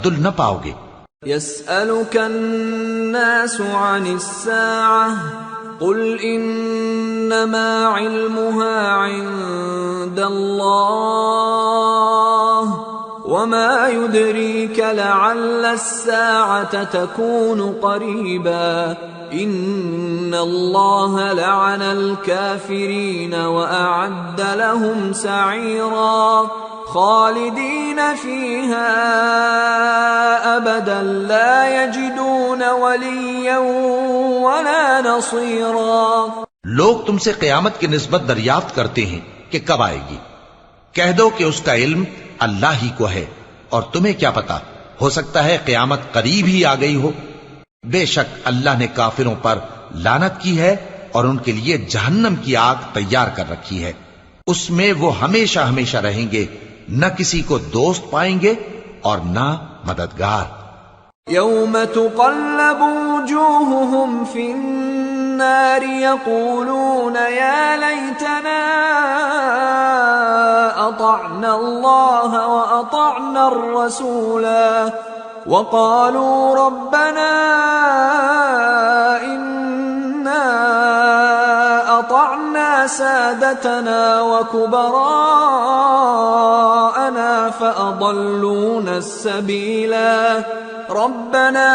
تل نہ پاؤ گے۔ يسألك الناس عن الساعة قل إنما علمها عند الله وما يدريك لعل الساعة تكون قريبا إن الله لعن الكافرين وأعد لهم سعيرا خالدين فيها أبدا لا يجدون وليا ولا نصيرا۔ لوگ تم سے قیامت کی نسبت دریافت کرتے ہیں کہ کب آئے گی، کہہ دو کہ اس کا علم اللہ ہی کو ہے، اور تمہیں کیا پتا، ہو سکتا ہے قیامت قریب ہی آ گئی ہو۔ بے شک اللہ نے کافروں پر لعنت کی ہے اور ان کے لیے جہنم کی آگ تیار کر رکھی ہے، اس میں وہ ہمیشہ ہمیشہ رہیں گے، نہ کسی کو دوست پائیں گے اور نہ مددگار۔ یوم تقلب وجوہہم فی النار یقولون یا لیتنا اطعنا اللہ واطعنا الرسولا وقالوا ربنا إنا أطعنا سادتنا وكبراءنا فأضلونا السبيلا ربنا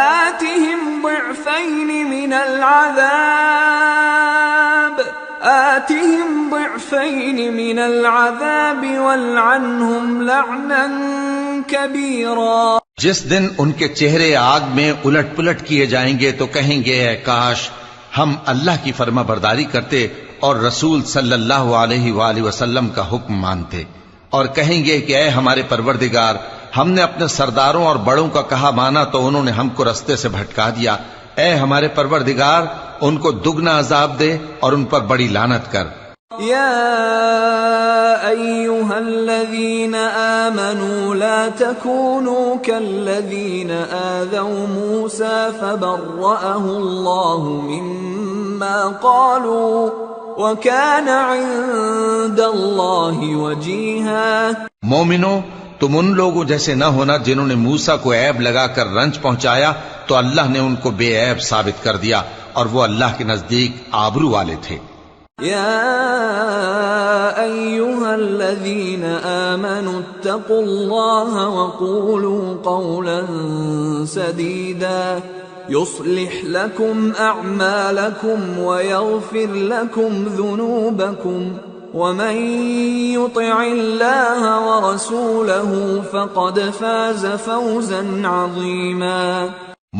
آتهم ضعفين من العذاب والعنهم لعنا کبیرا۔ جس دن ان کے چہرے آگ میں الٹ پلٹ کیے جائیں گے تو کہیں گے اے کاش ہم اللہ کی فرما برداری کرتے اور رسول صلی اللہ علیہ وآلہ وسلم کا حکم مانتے، اور کہیں گے کہ اے ہمارے پروردگار ہم نے اپنے سرداروں اور بڑوں کا کہا مانا تو انہوں نے ہم کو رستے سے بھٹکا دیا، اے ہمارے پروردگار ان کو دگنا عذاب دے اور ان پر بڑی لعنت کر۔ يا أيها الذين آمنوا لا تكونوا كالذين آذوا موسى فبرأه الله مما قالوا وكان عند الله وجيها۔ مومنو تم ان لوگوں جیسے نہ ہونا جنہوں نے موسیٰ کو عیب لگا کر رنج پہنچایا تو اللہ نے ان کو بے عیب ثابت کر دیا اور وہ اللہ کے نزدیک آبرو والے تھے۔ يا أيها الذين آمنوا اتقوا الله وقولوا قولا سديدا يصلح لكم أعمالكم ويغفر لكم ذنوبكم ومن يطع الله ورسوله فقد فاز فوزا عظيما۔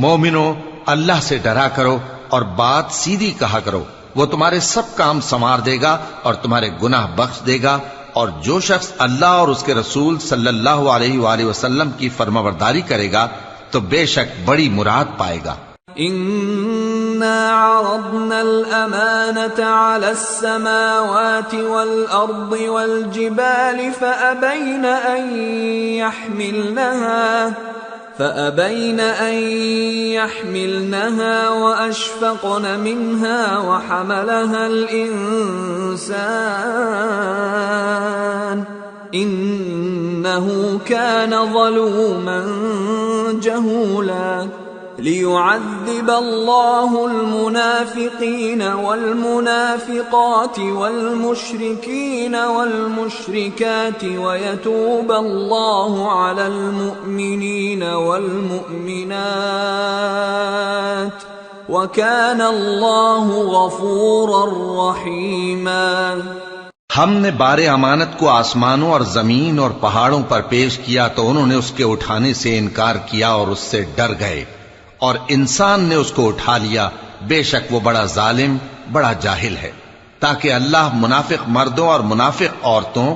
مومنو اللہ سے ڈرا کرو اور بات سیدھی کہا کرو، وہ تمہارے سب کام سنوار دے گا اور تمہارے گناہ بخش دے گا، اور جو شخص اللہ اور اس کے رسول صلی اللہ علیہ وآلہ وسلم کی فرمانبرداری کرے گا تو بے شک بڑی مراد پائے گا۔ إنا عرضنا الأمانة على السماوات والأرض والجبال فأبين أن يحملنها وأشفقن منها وحملها الإنسان إنه كان ظلوما جهولا ليعذب الله المنافقين والمنافقات والمشركين والمشركات ويتوب الله على المؤمنين والمؤمنات وكان الله غفورا رحيما۔ ہم نے بار امانت کو آسمانوں اور زمین اور پہاڑوں پر پیش کیا تو انہوں نے اس کے اٹھانے سے انکار کیا اور اس سے ڈر گئے، اور انسان نے اس کو اٹھا لیا، بے شک وہ بڑا ظالم بڑا جاہل ہے، تاکہ اللہ منافق مردوں اور منافق عورتوں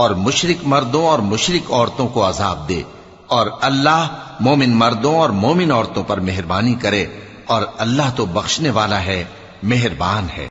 اور مشرک مردوں اور مشرک عورتوں کو عذاب دے، اور اللہ مومن مردوں اور مومن عورتوں پر مہربانی کرے، اور اللہ تو بخشنے والا ہے، مہربان ہے۔